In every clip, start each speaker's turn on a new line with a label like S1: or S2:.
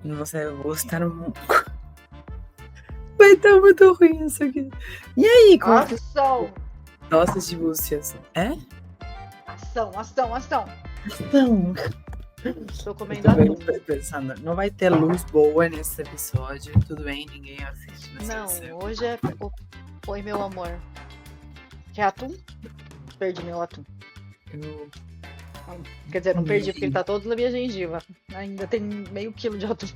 S1: Você vai gostar muito. Vai estar muito ruim isso aqui. E aí, como que
S2: Ação!
S1: gosta de músicas? É?
S2: Ação, ação, ação!
S1: Não.
S2: Tô
S1: Eu
S2: comendo
S1: tô bem
S2: atum.
S1: pensando, não vai ter luz boa nesse episódio. Tudo bem, ninguém assiste na
S2: Não,
S1: seleção.
S2: hoje é. Oi, meu amor. Quer atum? Perdi meu atum.
S1: Eu
S2: Quer dizer, não perdi porque ele
S1: comi.
S2: tá todo na minha gengiva. Ainda tem meio quilo de atum.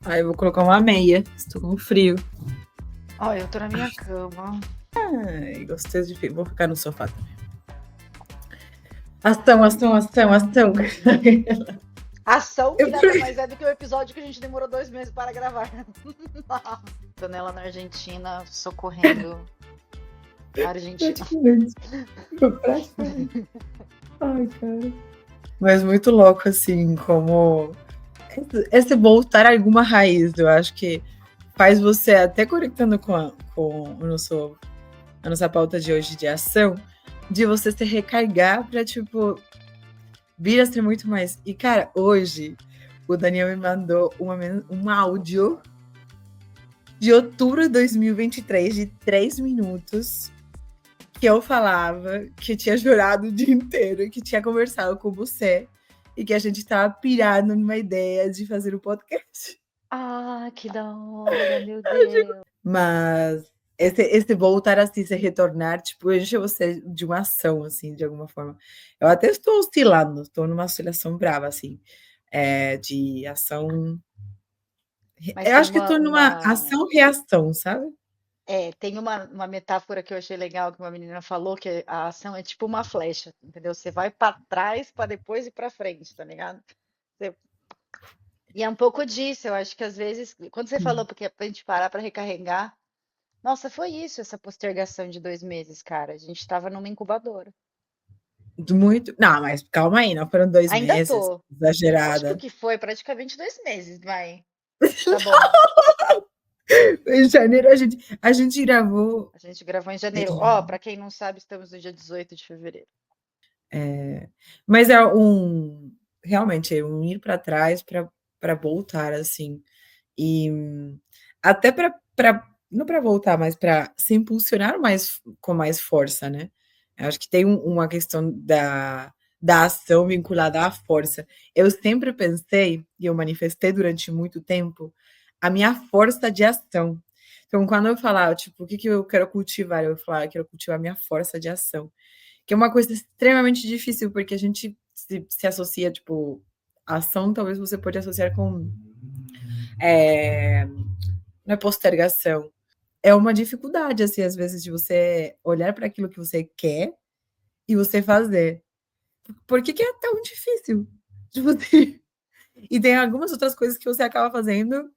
S1: Aí eu vou colocar uma meia. Estou com frio.
S2: Ó, eu tô na minha cama.
S1: Ai, gostei de. Vou ficar no sofá também. Ação, ação, ação, ação.
S2: Ação
S1: Eu
S2: que nada mais é do que o episódio que a gente demorou 2 meses para gravar. Tô nela na Argentina, socorrendo a Argentina.
S1: praticamente. Praticamente. Ai, cara. Mas muito louco, assim, como esse voltar a alguma raiz, eu acho que faz você, até conectando com a nossa pauta de hoje de ação, de você se recarregar pra, tipo, vir a ser muito mais. E, cara, hoje o Daniel me mandou um áudio de outubro de 2023 de 3 minutos que eu falava que tinha chorado o dia inteiro, que tinha conversado com você e que a gente tava pirado numa ideia de fazer um podcast.
S2: Ah, que da hora, meu Deus.
S1: Mas esse voltar assim, se retornar, tipo, enche você de uma ação, assim, de alguma forma. Eu até estou oscilando, estou numa oscilação brava, assim, de ação.
S2: Mas
S1: Eu
S2: tem
S1: acho que
S2: uma,
S1: estou numa
S2: uma,
S1: ação-reação, sabe?
S2: tem uma metáfora que eu achei legal que uma menina falou que a ação é tipo uma flecha, entendeu? Você vai pra trás pra depois ir pra frente, tá ligado? Você- E é um pouco disso, eu acho que às vezes, quando você falou porque pra gente parar pra recarregar, nossa, foi isso, essa postergação de 2 meses, cara. A gente tava numa incubadora.
S1: Muito. Não, mas calma aí, não foram 2
S2: Ainda
S1: meses,
S2: tô. Lógico
S1: exagerada.
S2: que foi praticamente 2 meses, vai. Tá bom.
S1: Em janeiro a gente gravou.
S2: A gente gravou em janeiro. Ó,
S1: É,
S2: pra quem não sabe, estamos no dia 18 de fevereiro.
S1: mas realmente é um ir para trás para voltar, assim. E até para não para voltar, mas para se impulsionar mais com mais força, né. Eu acho que tem uma questão da ação vinculada à força. Eu sempre pensei, e eu manifestei durante muito tempo, a minha força de ação. Então quando eu falava, tipo: "O que que eu quero cultivar?", eu falava: "Eu quero cultivar a minha força de ação", que é uma coisa extremamente difícil, porque a gente se associa, tipo, ação talvez você pode associar com, eh não é postergação. É uma dificuldade, assim, às vezes, de você olhar para aquilo que você quer e você fazer. Por que que é tão difícil? Tipo assim, e tem algumas outras coisas que você acaba fazendo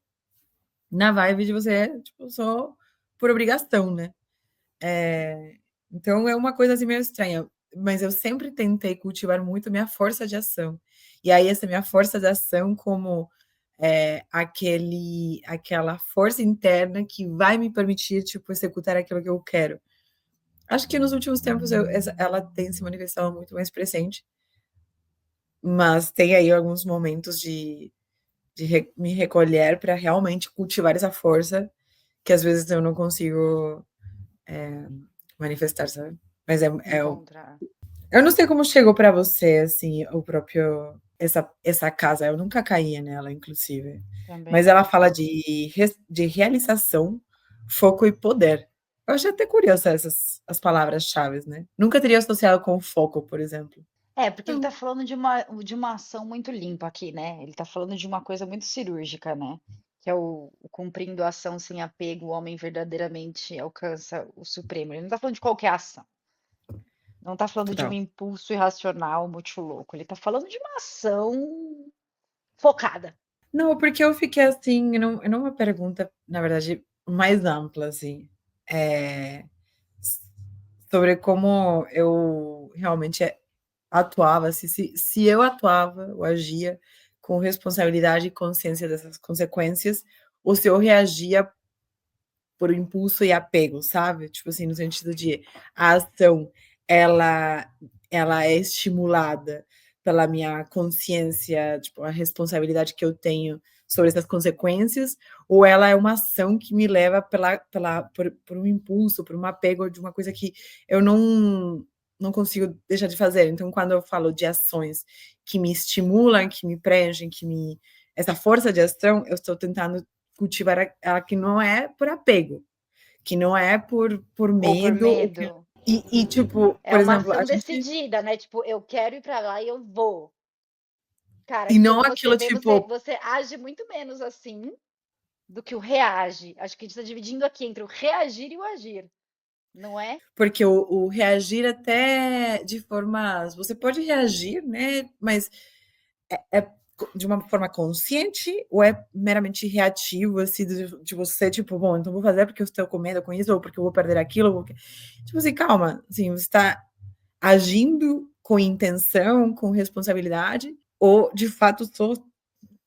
S1: na vibe de você, tipo, só por obrigação, né. Então é uma coisa, assim, meio estranha, mas eu sempre tentei cultivar muito minha força de ação. E aí essa minha força de ação como, aquela força interna que vai me permitir, tipo, executar aquilo que eu quero. Acho que nos últimos tempos ela tem se manifestado muito mais presente, mas tem aí alguns momentos de me recolher para realmente cultivar essa força, que às vezes eu não consigo manifestar, sabe. Mas
S2: Encontrar
S1: eu não sei como chegou para você, assim, o próprio essa casa, eu nunca caía nela, inclusive,
S2: também
S1: mas ela
S2: não.
S1: fala de realização, foco e poder. Eu achei até curiosa as palavras-chaves, né. Nunca teria associado com foco, por exemplo.
S2: É, porque ele tá
S1: Não.
S2: falando de uma ação muito limpa aqui, né? Ele tá falando de uma coisa muito cirúrgica, né? Que é o cumprindo a ação sem apego, o homem verdadeiramente alcança o supremo. Ele não tá falando de qualquer ação. Não tá falando de um
S1: Total.
S2: impulso irracional muito louco. Ele tá falando de uma ação focada.
S1: Não, porque eu fiquei assim, numa pergunta, na verdade, mais ampla, assim, eh, sobre como eu realmente atuava, se eu atuava ou agia com responsabilidade e consciência dessas consequências, ou se eu reagia por impulso e apego, sabe? Tipo assim, no sentido de a ação ela ela é estimulada pela minha consciência, tipo, a responsabilidade que eu tenho sobre essas consequências, ou ela é uma ação que me leva por um impulso, por um apego de uma coisa que eu não consigo deixar de fazer. Então, quando eu falo de ações que me estimulam, que me preenchem, essa força de ação, eu estou tentando cultivar ela que não é por apego, que não é por
S2: Ou por
S1: medo,
S2: medo.
S1: tipo,
S2: É
S1: por
S2: uma
S1: exemplo, a
S2: ação
S1: gente.
S2: decidida, né? Tipo, eu quero ir pra lá e eu vou. Cara,
S1: E não
S2: quando você
S1: aquilo
S2: vê, você,
S1: tipo.
S2: você age muito menos assim do que o reage. Acho que a gente está dividindo aqui entre o reagir e o agir, não é?
S1: Porque o reagir até de formas. Você pode reagir, né? Mas é de uma forma consciente ou é meramente reativo, assim, de você, tipo, bom, então vou fazer porque eu estou com medo com isso, ou porque eu vou perder aquilo. Tipo assim, calma. Assim, você está agindo com intenção, com responsabilidade, ou de fato só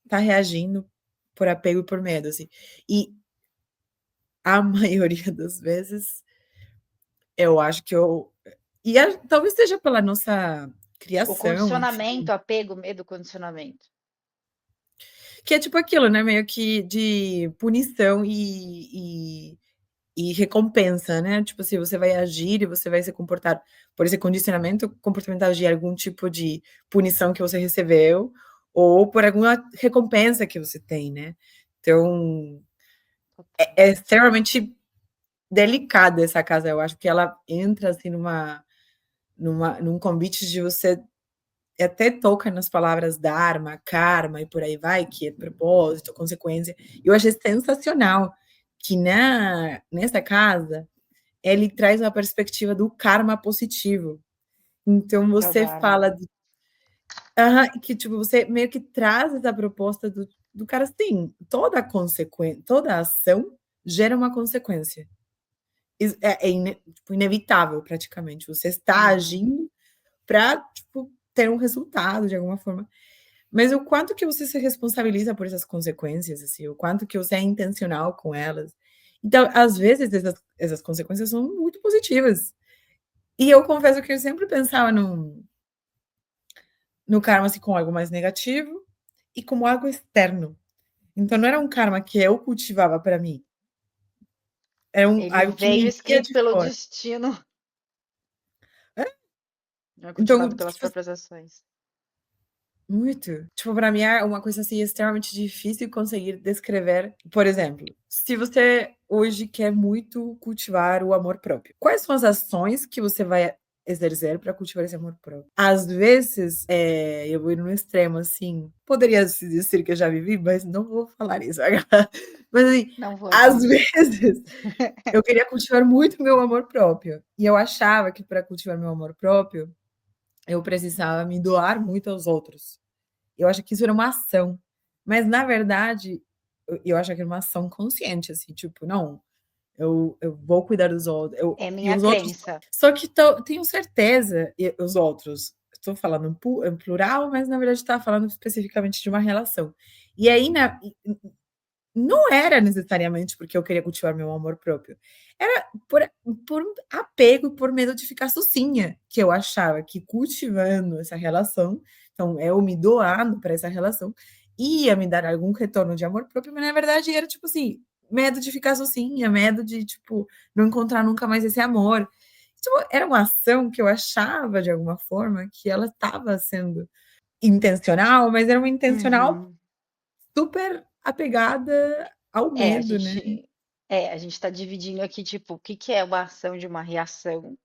S1: está reagindo por apego e por medo, assim. E a maioria das vezes eu acho que eu. Talvez seja pela nossa
S2: O
S1: criação,
S2: condicionamento,
S1: enfim,
S2: apego, medo, condicionamento.
S1: que é tipo aquilo, né? Meio que de punição e recompensa, né? Tipo assim, você vai agir e você vai se comportar por esse condicionamento comportamental de algum tipo de punição que você recebeu ou por alguma recompensa que você tem, né? Então,
S2: Total.
S1: é extremamente delicada essa casa. Eu acho que ela entra assim num convite de você até toca nas palavras dharma, karma e por aí vai, que é propósito, consequência. Eu achei sensacional que nessa casa ele traz uma perspectiva do karma positivo. Então
S2: Que é o
S1: você
S2: Dharma.
S1: fala aham, que tipo, você meio que traz essa proposta do cara assim, toda consequência, toda ação gera uma consequência. Tipo, inevitável praticamente. Você está
S2: Uhum.
S1: agindo para tipo, ter um resultado de alguma forma. Mas o quanto que você se responsabiliza por essas consequências, assim, o quanto que você é intencional com elas. Então, às vezes, essas consequências são muito positivas. E eu confesso que eu sempre pensava no karma assim, como algo mais negativo e como algo externo. Então, não era um karma que eu cultivava para mim, era
S2: Ele
S1: algo que
S2: veio
S1: me vinha
S2: escrito
S1: de
S2: pelo
S1: fora.
S2: destino,
S1: É?
S2: não é
S1: Então,
S2: cultivado pelas
S1: tipo,
S2: próprias ações.
S1: muito. Tipo, para mim é uma coisa assim extremamente difícil conseguir descrever. Por exemplo, se você hoje quer muito cultivar o amor próprio, quais são as ações que você vai exercer para cultivar esse amor próprio? Às vezes, eu vou ir no extremo, assim, poderia se dizer que eu já vivi, mas não vou falar isso agora. Mas assim,
S2: Não vou
S1: às
S2: também.
S1: vezes eu queria cultivar muito meu amor próprio. E eu achava que para cultivar meu amor próprio, eu precisava me doar muito aos outros. Eu acho que isso era uma ação, mas na verdade, eu acho que era uma ação consciente, assim, tipo: "Não, eu vou cuidar dos outros,
S2: É
S1: e
S2: minha
S1: os outros".
S2: crença.
S1: Só que tenho certeza, os outros, estou falando em plural, mas na verdade estava falando especificamente de uma relação. E aí não era necessariamente porque eu queria cultivar meu amor próprio, era por apego e por medo de ficar sozinha, que eu achava que cultivando essa relação, então eu me doando para essa relação, ia me dar algum retorno de amor próprio, mas na verdade era tipo assim, medo de ficar sozinha, medo de, tipo, não encontrar nunca mais esse amor. Tipo, era uma ação que eu achava de alguma forma que ela estava sendo intencional, mas era uma intencional
S2: Uhum.
S1: super apegada ao
S2: É, a
S1: medo, né.
S2: gente a gente está dividindo aqui, tipo, o que que é uma ação de uma reação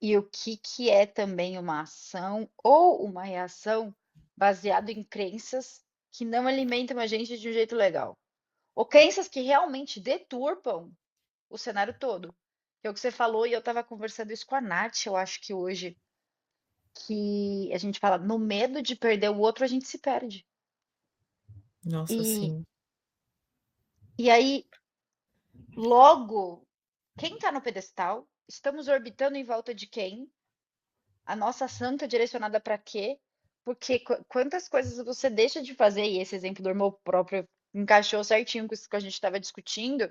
S2: e o que que é também uma ação ou uma reação baseado em crenças que não alimentam a gente de um jeito legal. Ou crenças que realmente deturpam o cenário todo. Que é o que você falou, e eu estava conversando isso com a Nath, eu acho que hoje, que a gente fala, no medo de perder o outro, a gente se perde.
S1: Nossa,
S2: E,
S1: sim.
S2: e aí, logo, quem está no pedestal? Estamos orbitando em volta de quem? A nossa ação está direcionada para quê? Porque quantas coisas você deixa de fazer, e esse exemplo do irmão próprio encaixou certinho com isso que a gente estava discutindo,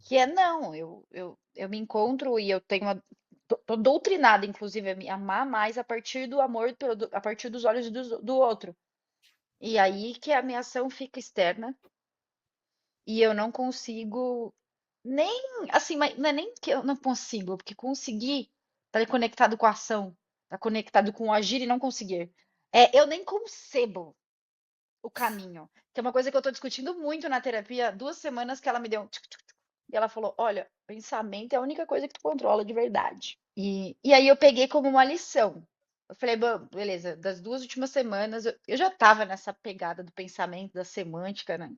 S2: que é não, eu me encontro e eu tenho tô doutrinada, inclusive, a me amar mais a partir do amor, a partir dos olhos do outro. E aí que a minha ação fica externa e eu não consigo nem, assim, mas não é nem que eu não consigo, porque conseguir tá conectado com a ação, tá conectado com o agir e não conseguir. Eu nem concebo o caminho, que é uma coisa que eu tô discutindo muito na terapia, 2 semanas que ela me deu um e ela falou: olha, pensamento é a única coisa que tu controla de verdade. E aí eu peguei como uma lição. Eu falei, "Bom, beleza, das 2 últimas semanas eu já tava nessa pegada do pensamento, da semântica, né?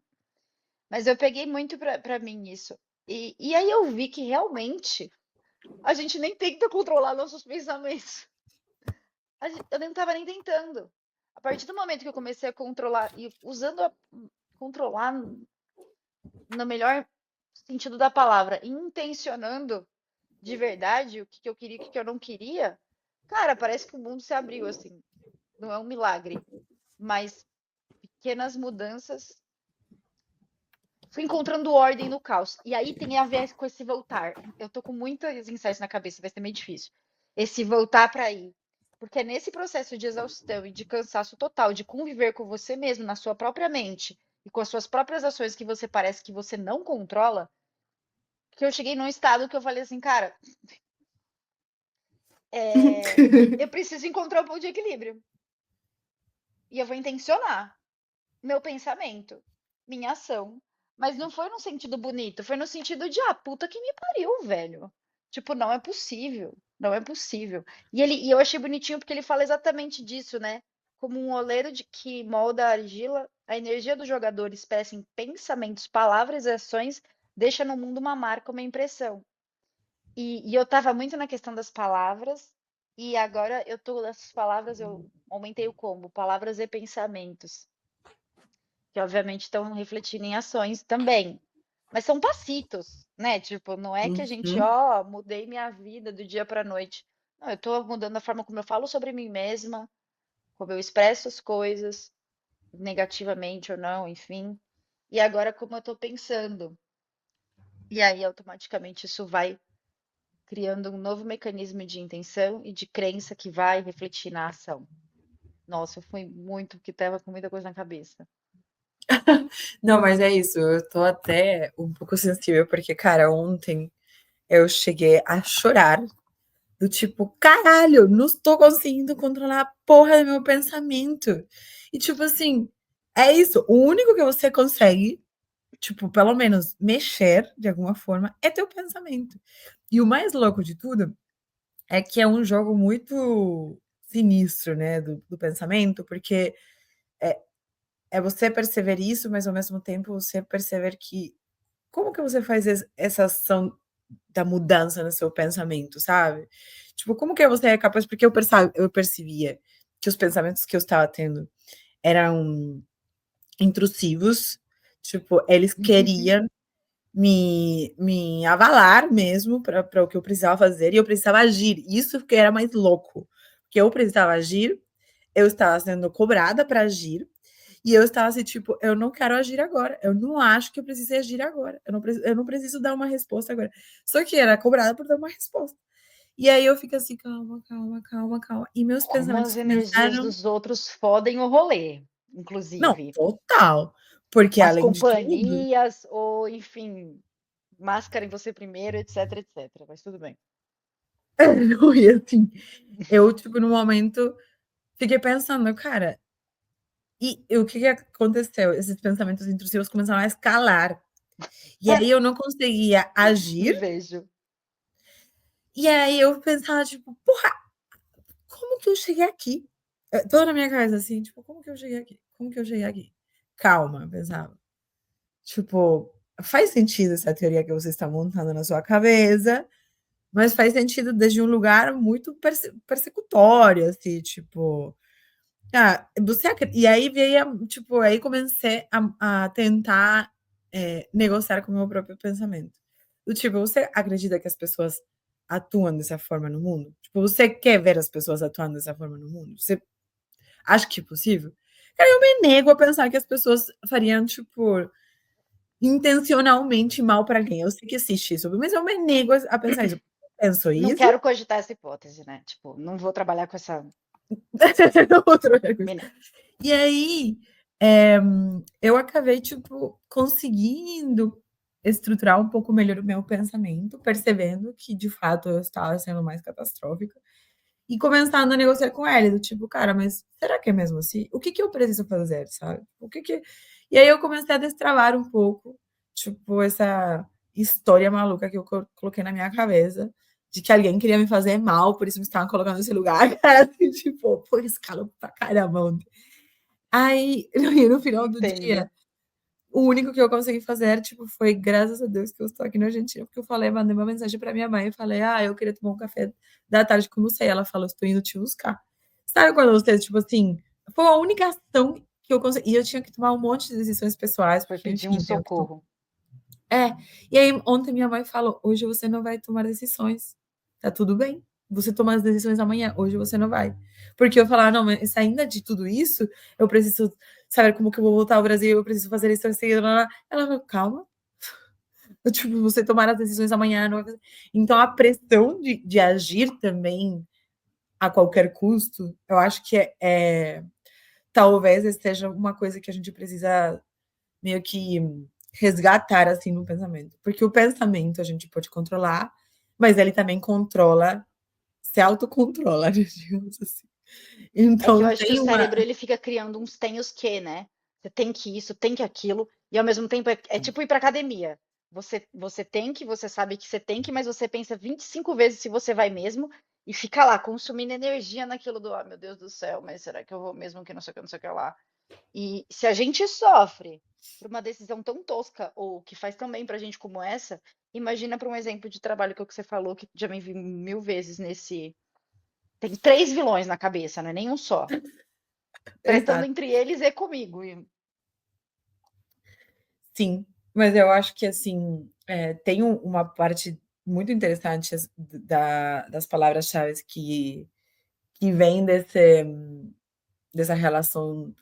S2: Mas eu peguei muito pra mim isso. E aí eu vi que realmente a gente nem tenta controlar nossos pensamentos. Eu nem tava nem tentando. A partir do momento que eu comecei a controlar, e usando controlar no melhor sentido da palavra, intencionando de verdade o que que eu queria e o que que eu não queria, cara, parece que o mundo se abriu assim. Não é um milagre, mas pequenas mudanças. Fui encontrando ordem no caos. E aí tem a ver com esse voltar. Eu tô com muitos insights na cabeça, vai ser meio difícil. Esse voltar para aí. Porque é nesse processo de exaustão e de cansaço total, de conviver com você mesmo, na sua própria mente e com as suas próprias ações que você parece que você não controla, que eu cheguei num estado que eu falei assim, cara, eu preciso encontrar um ponto de equilíbrio. E eu vou intencionar meu pensamento, minha ação. Mas não foi no sentido bonito, foi no sentido de, puta que me pariu, velho. Tipo, não é possível, não é possível. E eu achei bonitinho porque ele fala exatamente disso, né? Como um oleiro que molda a argila, a energia do jogador expressa em pensamentos, palavras e ações deixa no mundo uma marca, uma impressão. E eu tava muito na questão das palavras, e agora eu tô nessas palavras, eu aumentei o combo, palavras e pensamentos que obviamente estão refletindo em ações também. Mas são passitos, né? Tipo, não é que a gente,
S1: Uhum.
S2: mudei minha vida do dia para a noite. Não, eu tô mudando a forma como eu falo sobre mim mesma, como eu expresso as coisas, negativamente ou não, enfim. E agora como eu tô pensando. E aí automaticamente isso vai criando um novo mecanismo de intenção e de crença que vai refletir na ação. Nossa, eu fui muito, que tava com muita coisa na cabeça.
S1: Não, mas é isso, eu tô até um pouco sensível, porque, cara, ontem eu cheguei a chorar, do tipo, caralho, não estou conseguindo controlar a porra do meu pensamento. E tipo assim, é isso, o único que você consegue, tipo, pelo menos mexer de alguma forma, é teu pensamento. E o mais louco de tudo é que é um jogo muito sinistro, né, do pensamento, porque é você perceber isso, mas ao mesmo tempo você perceber que como que você faz essa ação da mudança no seu pensamento, sabe? Tipo, como que você é capaz, porque eu percebia que os pensamentos que eu estava tendo eram intrusivos, tipo, eles queriam me avalar mesmo para o que eu precisava fazer e eu precisava agir. Isso que era mais louco, porque eu precisava agir, eu estava sendo cobrada para agir, e eu estava assim, tipo, eu não quero agir agora. Eu não acho que eu precise agir agora. Eu não preciso dar uma resposta agora. Só que era cobrada por dar uma resposta. E aí eu fico assim, calma, calma, calma, calma. E meus
S2: Como
S1: pensamentos
S2: as energias
S1: começaram.
S2: dos outros fodem o rolê,
S1: Não,
S2: inclusive.
S1: total. Porque
S2: As
S1: além de tudo,
S2: companhias, ou enfim, máscara em você primeiro, etc, etc. Mas tudo bem.
S1: não, e assim, eu, tipo, no momento, fiquei pensando, cara, e o que que aconteceu? Esses pensamentos intrusivos começaram a escalar. E aí eu não conseguia
S2: Me
S1: agir.
S2: vejo.
S1: E aí eu pensava, tipo, porra, como que eu cheguei aqui? Toda na minha cabeça assim, tipo, como que eu cheguei aqui? Como que eu cheguei aqui? Calma, eu pensava. Tipo, faz sentido essa teoria que você está montando na sua cabeça, mas faz sentido desde um lugar muito persecutório, assim, tipo, e aí veio, tipo, aí comecei a tentar negociar com o meu próprio pensamento. Do tipo, você acredita que as pessoas atuam dessa forma no mundo? Tipo, você quer ver as pessoas atuando dessa forma no mundo? Você acha que é possível? Cara, eu me nego a pensar que as pessoas fariam, tipo, intencionalmente mal para alguém. Eu sei que existe isso, mas eu me nego a pensar isso. penso
S2: Não
S1: isso.
S2: quero cogitar essa hipótese, né? Tipo, não vou trabalhar com essa
S1: Outro.
S2: mina.
S1: E aí, eh, eu acabei, tipo, conseguindo estruturar um pouco melhor o meu pensamento, percebendo que de fato eu estava sendo mais catastrófica e começando a negociar com ele, do tipo: "Cara, mas será que é mesmo assim? O que que eu preciso fazer?", sabe? O que que E aí eu comecei a destravar um pouco, tipo, essa história maluca que eu coloquei na minha cabeça, de que alguém queria me fazer mal, por isso me estavam colocando nesse lugar, cara, assim, tipo, foi escalou pra caramba. Aí, e no final do
S2: Entendo.
S1: dia, o único que eu consegui fazer, tipo, foi graças a Deus que eu estou aqui na Argentina, porque eu falei mandei uma mensagem pra minha mãe e falei: "Ah, eu queria tomar um café da tarde com você", ela falou: "Estou indo te buscar". Sabe quando você, tipo assim, foi a única ação que eu consegui e eu tinha que tomar um monte de decisões pessoais,
S2: Foi
S1: porque
S2: pedir um
S1: enfim, tenho que
S2: socorro.
S1: é. E aí ontem minha mãe falou: "Hoje você não vai tomar decisões, tá tudo bem, você toma as decisões amanhã, hoje você não vai". Porque eu falava: "Não, mas ainda de tudo isso, eu preciso saber como que eu vou voltar ao Brasil, eu preciso fazer isso, assim, nã-nã-nã". Ela falou: "Calma, tipo, você tomar as decisões amanhã não vai fazer". Então a pressão de agir também a qualquer custo, eu acho que talvez esteja uma coisa que a gente precisa meio que resgatar, assim, no pensamento. Porque o pensamento a gente pode controlar, mas ele também controla se autocontrola, digamos assim.
S2: É que eu
S1: Então
S2: acho que o
S1: tem uma
S2: cérebro ele fica criando uns tem os que, né? Você tem que isso, tem que aquilo, e ao mesmo tempo é tipo ir pra academia. Você tem que, você sabe que você tem que, mas você pensa 25 vezes se você vai mesmo e fica lá consumindo energia naquilo do, ah, meu Deus do céu, mas será que eu vou mesmo que não sei o que, não sei o que lá. E se a gente sofre por uma decisão tão tosca ou que faz tão bem pra gente como essa, imagina para um exemplo de trabalho que é o que você falou, que já me vi mil vezes nesse. Tem três vilões na cabeça, não é nenhum só. Tretando
S1: exato.
S2: entre eles e comigo.
S1: Sim, mas eu acho que, assim, tem uma parte muito interessante das palavras-chaves que vem dessa relação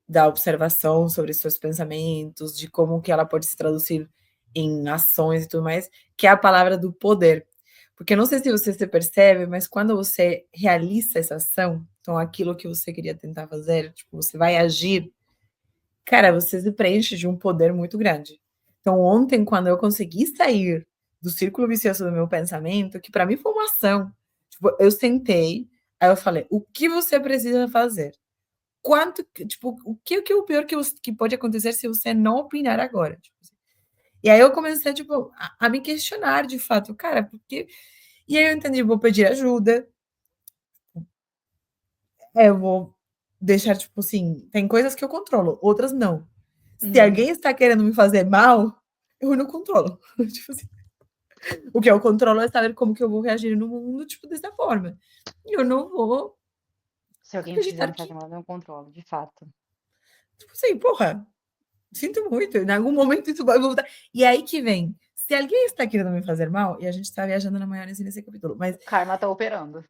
S1: da observação sobre seus pensamentos, de como que ela pode se traduzir em ações e tudo mais, que é a palavra do poder. Porque eu não sei se você se percebe, mas quando você realiza essa ação, então aquilo que você queria tentar fazer, tipo, você vai agir, cara, você se preenche de um poder muito grande. Então ontem, quando eu consegui sair do círculo vicioso do meu pensamento, que para mim foi uma ação, tipo, eu sentei, aí eu falei: "O que você precisa fazer?" Quanto que tipo, o que é o pior que pode acontecer se você não opinar agora? Tipo assim. E aí eu comecei, tipo, a me questionar de fato, cara, porque e aí eu entendi, vou pedir ajuda, eu vou deixar, tipo assim, tem coisas que eu controlo, outras não. Se
S2: Uhum.
S1: alguém está querendo me fazer mal, eu não controlo. Tipo assim, o que eu controlo é saber como que eu vou reagir no mundo, tipo, dessa forma. E eu não vou
S2: Se alguém quiser
S1: acreditar
S2: me fazer
S1: que,
S2: mal, eu não controlo, de fato.
S1: tipo assim, porra, sinto muito, em algum momento isso vai voltar. E é aí que vem, se alguém está querendo me fazer mal, e a gente está viajando na maionese nesse capítulo, mas
S2: O karma tá operando.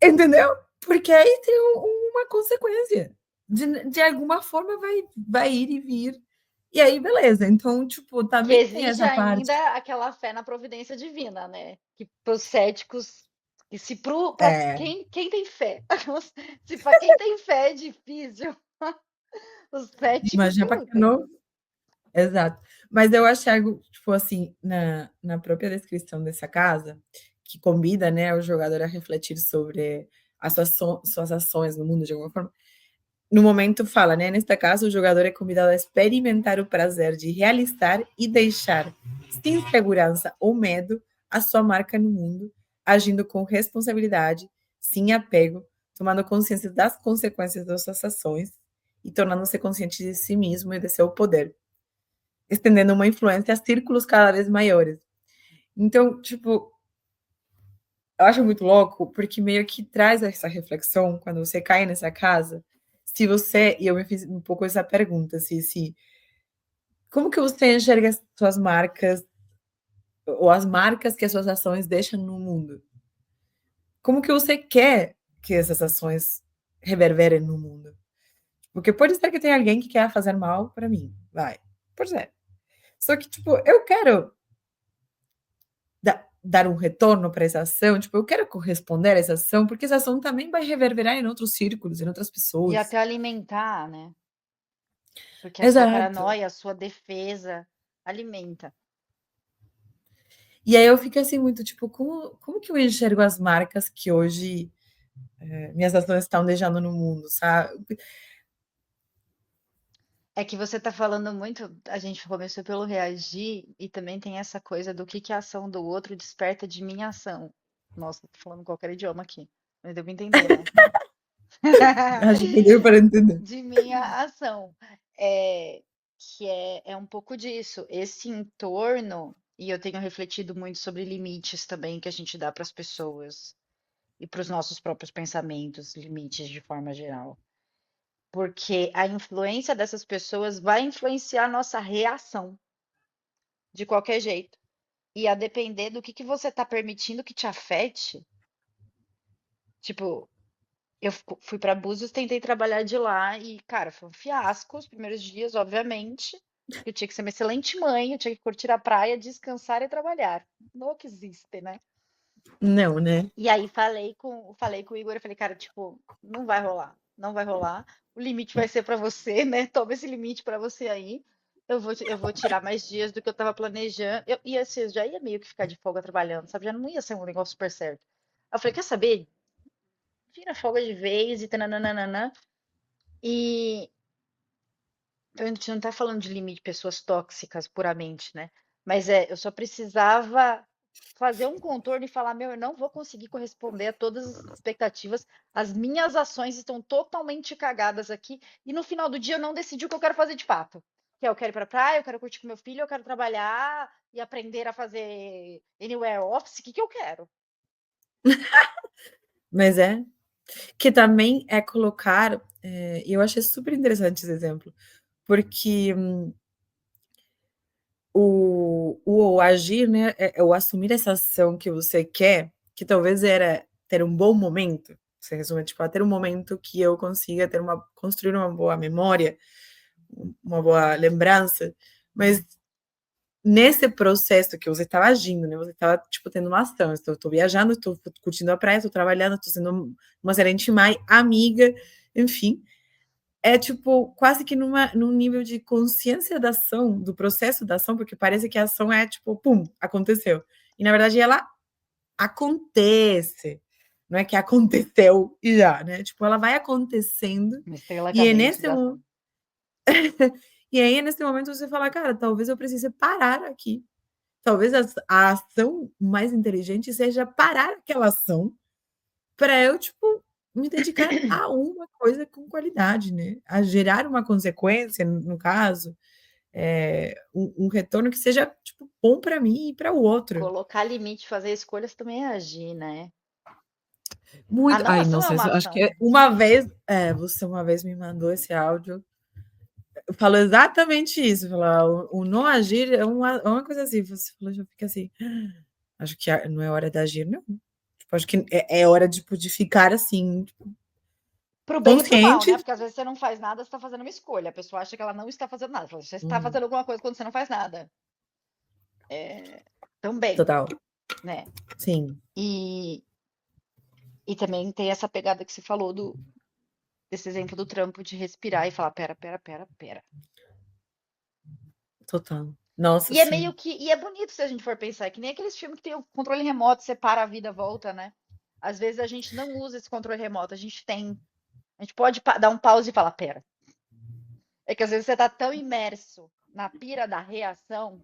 S1: entendeu? Porque aí tem uma consequência. De alguma forma vai ir e vir. E aí, beleza. Então, tipo,
S2: Que
S1: também tem
S2: existe
S1: essa parte.
S2: ainda aquela fé na providência divina, né? Que pros céticos, que se pra
S1: É,
S2: quem tem fé, se pra quem tem fé é difícil, os céticos
S1: imagina
S2: que
S1: para quem
S2: lutem.
S1: não. Exato. Mas eu achei algo, tipo assim, na própria descrição dessa casa, que convida, né, o jogador a refletir sobre suas ações no mundo de alguma forma. No momento fala, né, nesta casa o jogador é convidado a experimentar o prazer de realizar e deixar, sem segurança ou medo, a sua marca no mundo, agindo com responsabilidade, sem apego, tomando consciência das consequências das suas ações e tornando-se consciente de si mesmo e de seu poder, estendendo uma influência a círculos cada vez maiores. Então, tipo, eu acho muito louco, porque meio que traz essa reflexão quando você cai nessa casa, se você e eu me fiz um pouco essa pergunta, se como que você enxerga as suas marcas, ou as marcas que as suas ações deixam no mundo? Como que você quer que essas ações reverberem no mundo? Porque pode ser que tenha alguém que quer fazer mal para mim, vai, pode ser. Só que, tipo, eu quero dar um retorno para essa ação, tipo, eu quero corresponder a essa ação, porque essa ação também vai reverberar em outros círculos, em outras
S2: E
S1: pessoas.
S2: até alimentar, né? Porque a sua
S1: Exato.
S2: paranoia, a sua defesa alimenta.
S1: E aí eu fico assim muito, tipo, como que eu enxergo as marcas que hoje minhas ações estão deixando no mundo, sabe?
S2: É que você tá falando muito, a gente começou pelo reagir e também tem essa coisa do que a ação do outro desperta de minha ação. Nossa, tô falando qualquer idioma aqui, mas deu pra entender, né?
S1: Acho que deu para entender.
S2: De minha ação. É, que é um pouco disso. Esse entorno, e eu tenho refletido muito sobre limites também que a gente dá para as pessoas e para os nossos próprios pensamentos, limites de forma geral. Porque a influência dessas pessoas vai influenciar a nossa reação de qualquer jeito. E a depender do que você está permitindo que te afete, tipo, eu fui para Búzios, tentei trabalhar de lá e, cara, foi um fiasco os primeiros dias, obviamente. Eu tinha que ser uma excelente mãe, eu tinha que curtir a praia, descansar e trabalhar. Não que existe, né?
S1: Não, né?
S2: E aí falei com o Igor, eu falei, cara, tipo, não vai rolar, não vai rolar. O limite vai ser para você, né? Toma esse limite para você aí. Eu vou tirar mais dias do que eu tava planejando. E assim, eu já ia meio que ficar de folga trabalhando, sabe? Já não ia ser um negócio super certo. Eu falei, quer saber? Tira a folga de vez e tananana. E então, a gente não tá falando de limite de pessoas tóxicas puramente, né? Mas eu só precisava fazer um contorno e falar, meu, eu não vou conseguir corresponder a todas as expectativas. As minhas ações estão totalmente cagadas aqui e no final do dia eu não decidi o que eu quero fazer de fato. Que é, eu quero ir pra praia, eu quero curtir com meu filho, eu quero trabalhar e aprender a fazer anywhere office. O que eu quero?
S1: Mas que também é colocar, e eu achei super interessante esse exemplo, porque o agir, né, é o assumir essa ação que você quer, que talvez era ter um bom momento, você resume, tipo, ter um momento que eu consiga construir uma boa memória, uma boa lembrança, mas nesse processo que você estava agindo, né, você estava, tipo, tendo uma ação, estou viajando, estou curtindo a praia, estou trabalhando, estou sendo uma excelente mãe, amiga, enfim, é tipo quase que num nível de consciência da ação, do processo da ação, porque parece que a ação é tipo, pum, aconteceu. E na verdade ela acontece. Não é que aconteceu e já, né? Tipo, ela vai acontecendo
S2: Uma estrela
S1: e é
S2: cadente
S1: nesse
S2: da ação.
S1: e aí é nesse momento você fala, cara, talvez eu precise parar aqui. Talvez a ação mais inteligente seja parar aquela ação para eu, tipo, me dedicar a uma coisa com qualidade, né, a gerar uma consequência, no caso, um retorno que seja, tipo, bom para mim e para o outro.
S2: Colocar limite, fazer escolhas também é agir, né? A
S1: Muito
S2: não
S1: ai,
S2: ação é
S1: nossa,
S2: uma
S1: isso eu acho
S2: ação.
S1: que uma vez você uma vez me mandou esse áudio, falou exatamente isso, falou: "Ah, o não agir é uma coisa assim", você falou, já fica assim, acho que não é hora de agir não. Tipo, acho que é hora, tipo, de ficar assim, tipo,
S2: Pro bem e pro mal,
S1: consciente.
S2: né? Porque às vezes você não faz nada, você tá fazendo uma escolha. A pessoa acha que ela não está fazendo nada. Fala, você está
S1: Uhum,
S2: fazendo alguma coisa quando você não faz nada. É, também,
S1: total.
S2: né?
S1: Sim,
S2: E também tem essa pegada que você falou desse exemplo do trampo de respirar e falar, pera, pera, pera, pera.
S1: total. Nossa,
S2: E é meio
S1: sim.
S2: que, e é bonito se a gente for pensar, que nem aqueles filmes que tem o controle remoto, você para a vida, volta, né? Às vezes a gente não usa esse controle remoto, a gente tem. A gente pode dar um pause e falar, pera. É que às vezes você tá tão imerso na pira da reação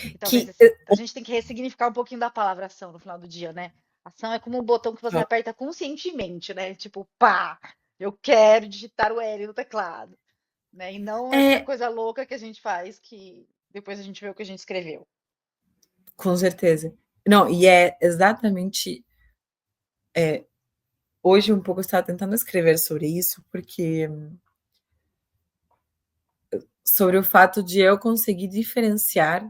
S2: que talvez
S1: Que
S2: a gente tem que ressignificar um pouquinho da palavra ação no final do dia, né? Ação é como um botão que você aperta conscientemente, né? Tipo, pá, eu quero digitar o L no teclado, né? E não essa
S1: é,
S2: coisa louca que a gente faz que depois a gente vê o que a gente escreveu.
S1: com certeza. Não, e é exatamente, hoje um pouco eu estava tentando escrever sobre isso, porque sobre o fato de eu conseguir diferenciar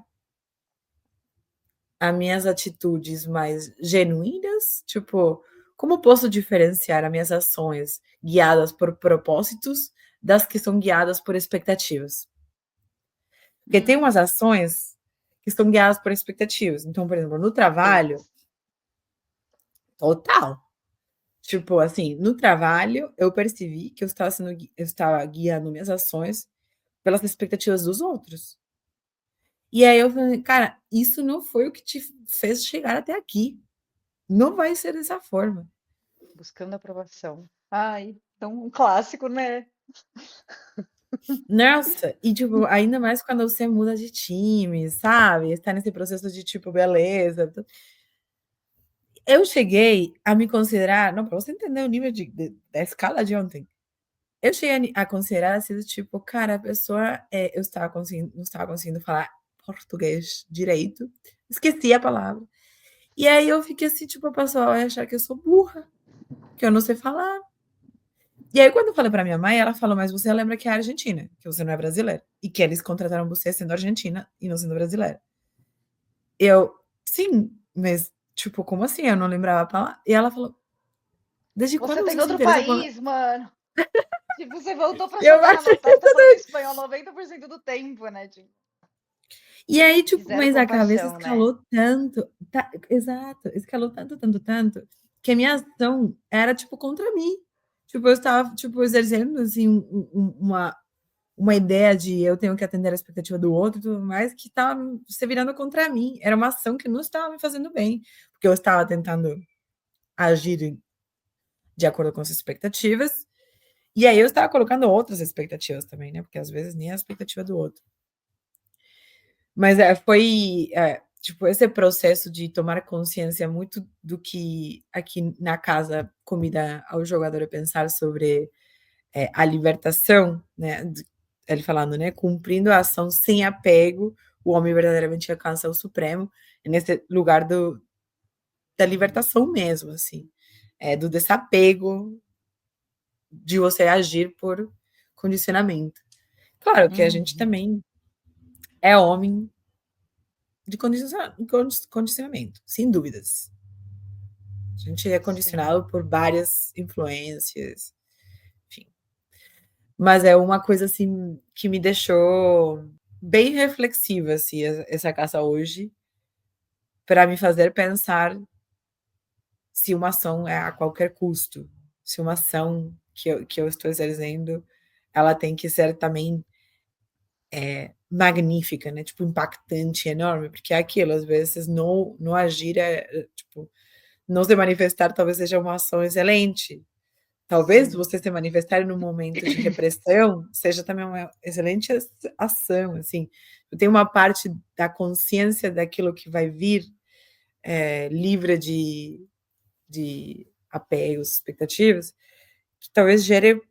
S1: as minhas atitudes mais genuínas, tipo, como posso diferenciar as minhas ações guiadas por propósitos das que são guiadas por expectativas? Porque tem
S2: Hum,
S1: umas ações que estão guiadas por expectativas. Então, por exemplo, no trabalho,
S2: Ex-
S1: total. Tipo, assim, no trabalho, eu percebi que eu estava guiando minhas ações pelas expectativas dos outros. E aí eu falei, cara, isso não foi o que te fez chegar até aqui. Não vai ser dessa forma.
S2: Buscando aprovação. Ai, então um clássico, né?
S1: Nossa, e tipo, ainda mais quando você muda de time, sabe? Está nesse processo de tipo, beleza. Eu cheguei a me considerar, não, para você entender o nível da escala de ontem. Eu cheguei a considerar assim, do tipo, cara, a pessoa, eu estava conseguindo, não estava conseguindo falar português direito, esqueci a palavra. E aí eu fiquei assim, tipo, a pessoa vai achar que eu sou burra, que eu não sei falar. E aí, quando eu falei pra minha mãe, ela falou: Mas você lembra que é argentina, que você não é brasileira. E que eles contrataram você sendo argentina e não sendo brasileira. Eu, sim, mas, tipo, como assim? Eu não lembrava a palavra. E ela falou: Desde
S2: Você
S1: quando
S2: tá em
S1: você se
S2: outro
S1: interessa por.
S2: país, mano. Tipo, você voltou pra sua
S1: Eu
S2: terra
S1: achei.
S2: natal e tá falando espanhol 90% do tempo, né? Tipo,
S1: E aí,
S2: e
S1: tipo,
S2: zero
S1: mas a cabeça
S2: compaixão, né?
S1: escalou tanto. Exato, escalou tanto, tanto, tanto, que a minha ação era, tipo, contra mim. Tipo, eu estava, tipo, exercendo, assim, uma ideia de eu tenho que atender a expectativa do outro e tudo mais, que estava se virando contra mim. Era uma ação que não estava me fazendo bem, porque eu estava tentando agir de acordo com as expectativas, e aí eu estava colocando outras expectativas também, né? Porque às vezes nem a expectativa do outro. Mas foi tipo esse processo de tomar consciência muito do que aqui na casa comida ao jogador é pensar sobre a libertação, né? Ele falando, né? Cumprindo a ação sem apego, o homem verdadeiramente alcança o supremo, nesse lugar da libertação mesmo, assim, do desapego de você agir por condicionamento. Claro que a gente
S2: Uhum,
S1: também é homem de condicionamento, sem dúvidas. A gente é
S2: sim.
S1: condicionado por várias influências, enfim. Mas é uma coisa assim que me deixou bem reflexiva assim, essa caça hoje, para me fazer pensar se uma ação é a qualquer custo, se uma ação que eu estou exercendo, ela tem que ser também magnífica, né? Tipo, impactante, enorme, porque é aquilo, às vezes não agir tipo, não se manifestar talvez seja uma ação excelente. Talvez
S2: Sim.
S1: você se manifestar num momento de repressão seja também uma excelente ação, assim. Tem uma parte da consciência daquilo que vai vir, livre de apegos, expectativas, que talvez gere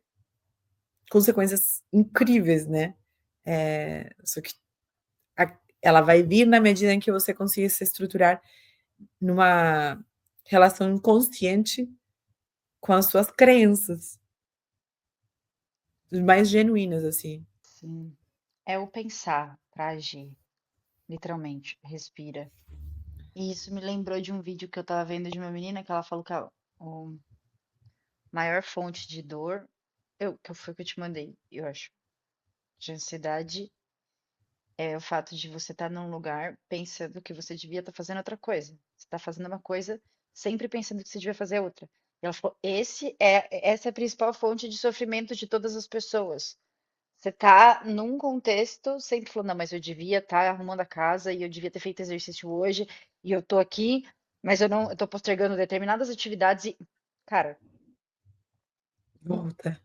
S1: consequências incríveis, né? Só que ela vai vir na medida em que você consiga se estruturar numa relação inconsciente com as suas crenças mais genuínas, assim.
S2: Sim. É o pensar para agir, literalmente. Respira. E isso me lembrou de um vídeo que eu tava vendo de uma menina que ela falou que a maior fonte de dor, que foi o que eu te mandei, eu acho, de ansiedade é o fato de você estar num lugar pensando que você devia estar fazendo outra coisa. Você está fazendo uma coisa sempre pensando que você devia fazer outra. E ela falou, essa é a principal fonte de sofrimento de todas as pessoas. Você tá num contexto, sempre falando, não, mas eu devia estar arrumando a casa e eu devia ter feito exercício hoje e eu tô aqui, mas eu não, eu tô postergando determinadas atividades e, cara,
S1: Volta,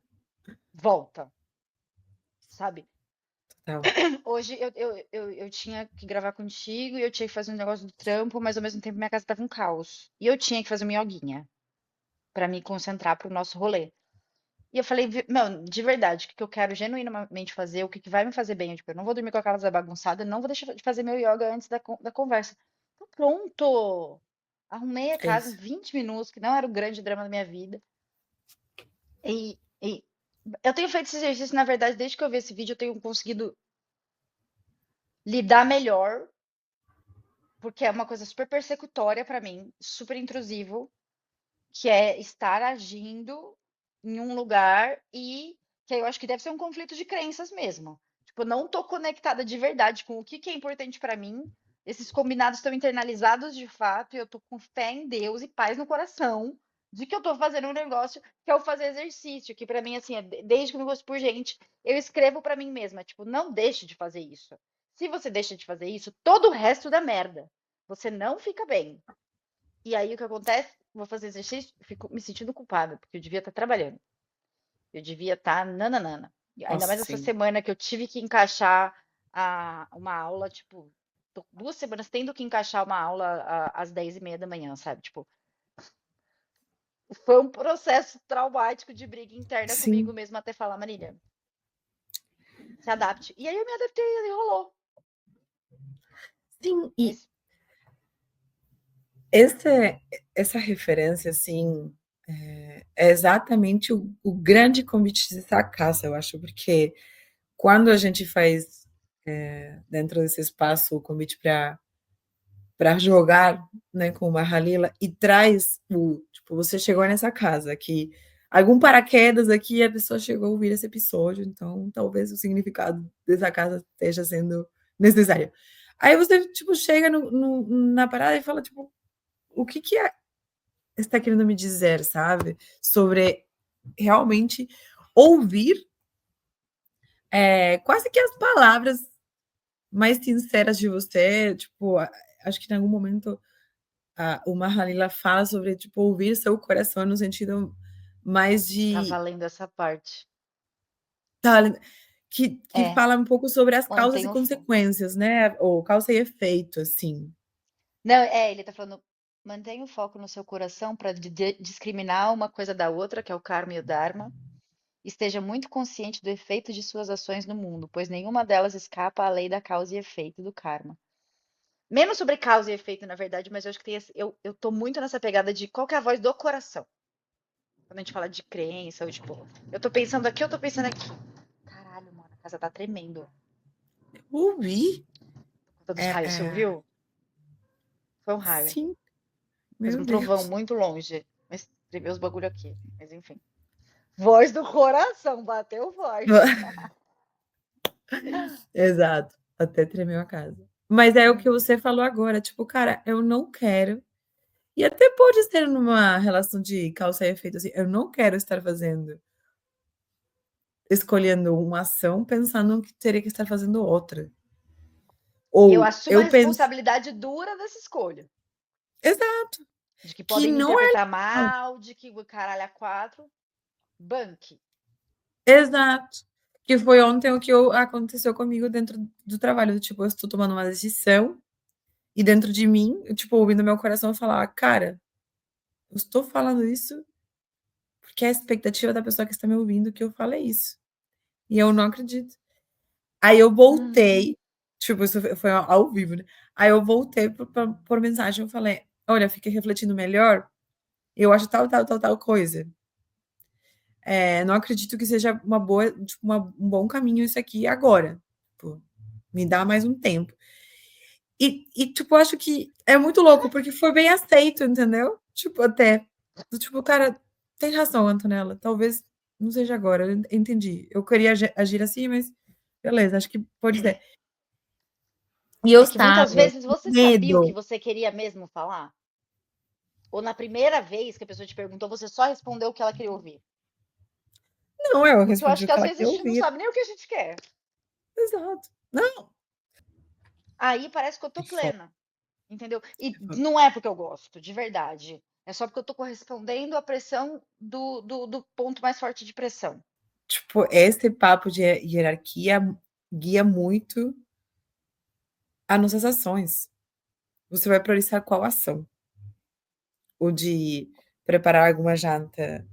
S2: volta, sabe?
S1: total.
S2: Hoje eu tinha que gravar contigo e eu tinha que fazer um negócio do trampo, mas ao mesmo tempo minha casa tava um caos. E eu tinha que fazer uma yoguinha pra me concentrar pro nosso rolê. E eu falei, Meu, de verdade, o que que eu quero genuinamente fazer, o que que vai me fazer bem? Tipo, eu não vou dormir com a casa bagunçada, não vou deixar de fazer meu yoga antes da conversa. Então, pronto! Arrumei a
S1: É
S2: casa em
S1: isso.
S2: 20 minutos, que não era o grande drama da minha vida. E eu tenho feito esse exercício, na verdade, desde que eu vi esse vídeo, eu tenho conseguido lidar melhor porque é uma coisa super persecutória pra mim, super intrusivo, que é estar agindo em um lugar e que aí eu acho que deve ser um conflito de crenças mesmo. Tipo, eu não tô conectada de verdade com o que que é importante pra mim, esses combinados estão internalizados de fato, e eu tô com fé em Deus e paz no coração de que eu tô fazendo um negócio que é o fazer exercício, que pra mim, assim, desde que eu me gosto por gente, eu escrevo pra mim mesma, tipo, não deixe de fazer isso. Se você deixa de fazer isso, todo o resto dá merda. Você não fica bem. E aí o que acontece? Vou fazer exercício, fico me sentindo culpada, porque eu devia estar trabalhando. Eu devia estar nananana. E ainda
S1: Nossa,
S2: mais essa
S1: sim.
S2: semana que eu tive que encaixar uma aula, tipo, tô 2 semanas tendo que encaixar uma aula às 10h30 da manhã, sabe? Tipo, foi um processo traumático de briga interna comigo
S1: Sim,
S2: mesma até falar, Marília, se adapte. E aí eu me adaptei e rolou.
S1: sim. E
S2: Mas
S1: essa, essa referência, assim, é exatamente o grande convite dessa casa, eu acho, porque quando a gente faz dentro desse espaço o convite para jogar, né, com uma Halila e traz o, tipo, você chegou nessa casa aqui, algum paraquedas aqui, a pessoa chegou a ouvir esse episódio, então talvez o significado dessa casa esteja sendo necessário. Aí você, tipo, chega na parada e fala, tipo, o que que está querendo me dizer, sabe? Sobre realmente ouvir quase que as palavras mais sinceras de você, tipo, acho que em algum momento o Mahalila fala sobre, tipo, ouvir seu coração no sentido mais
S2: tá
S1: de
S2: valendo essa parte.
S1: tá, que
S2: É,
S1: fala um pouco sobre as causas e
S2: mantém o foco.
S1: consequências, né? Ou causa e efeito, assim.
S2: Não, ele tá falando, mantenha o foco no seu coração para discriminar uma coisa da outra, que é o karma e o dharma. Esteja muito consciente do efeito de suas ações no mundo, pois nenhuma delas escapa à lei da causa e efeito do karma. Menos sobre causa e efeito, na verdade, mas eu acho que eu tô muito nessa pegada de qual que é a voz do coração. Quando a gente fala de crença, ou tipo, eu tô pensando aqui, eu tô pensando aqui. Caralho, mano, a casa tá tremendo.
S1: Ouvir
S2: Por conta dos
S1: é,
S2: raios, você
S1: é
S2: ouviu? Foi um raio.
S1: sim,
S2: Fez
S1: meu
S2: um trovão
S1: Deus.
S2: muito longe. Mas tremeu os bagulho aqui. Mas enfim. Voz do coração, bateu forte.
S1: Exato, até tremeu a casa. Mas é o que
S2: Hum.
S1: você falou agora, tipo, cara, eu não quero. E até pode ser numa relação de causa e efeito, assim, eu não quero estar fazendo, escolhendo uma ação pensando que teria que estar fazendo outra.
S2: E eu
S1: Ou
S2: assumo a
S1: eu penso,
S2: responsabilidade dura dessa escolha.
S1: exato,
S2: De que
S1: que
S2: podem me
S1: não é
S2: interpretar
S1: legal.
S2: mal, de que o caralho a quatro. Banque.
S1: Exato. Que foi ontem o que aconteceu comigo dentro do trabalho. Tipo, eu estou tomando uma decisão e dentro de mim, eu, tipo, ouvindo meu coração falar, cara, eu estou falando isso porque é a expectativa da pessoa que está me ouvindo que eu fale isso. E eu não acredito. Aí eu
S2: Uhum.
S1: voltei, tipo, isso foi ao vivo, né? Aí eu voltei por mensagem, eu falei, olha, fiquei refletindo melhor, eu acho tal, tal, tal, tal coisa. Não acredito que seja uma boa, tipo, um bom caminho isso aqui agora. Tipo, me dá mais um tempo. Tipo, acho que é muito louco, porque foi bem aceito, entendeu? Tipo, até. Tipo, cara, tem razão, Antonella. Talvez não seja agora. Eu entendi. Eu queria agir assim, mas beleza, acho que pode ser. E eu
S2: É que muitas
S1: estava
S2: vezes
S1: com
S2: você sabia o que
S1: medo.
S2: você queria mesmo falar? Ou na primeira vez que a pessoa te perguntou, você só respondeu o que ela queria ouvir?
S1: Não, eu
S2: Porque eu
S1: respondi
S2: acho
S1: o
S2: que
S1: que
S2: às
S1: ela
S2: vezes a
S1: queria
S2: gente não
S1: ouvir.
S2: sabe nem o que a gente quer.
S1: Exato. Não.
S2: Aí parece que eu
S1: É
S2: tô
S1: foda.
S2: plena, entendeu? E
S1: É foda.
S2: não é porque eu gosto, de verdade. É só porque eu tô correspondendo à pressão do ponto mais forte de pressão.
S1: Tipo, esse papo de hierarquia guia muito as nossas ações. Você vai priorizar qual ação? O de preparar alguma janta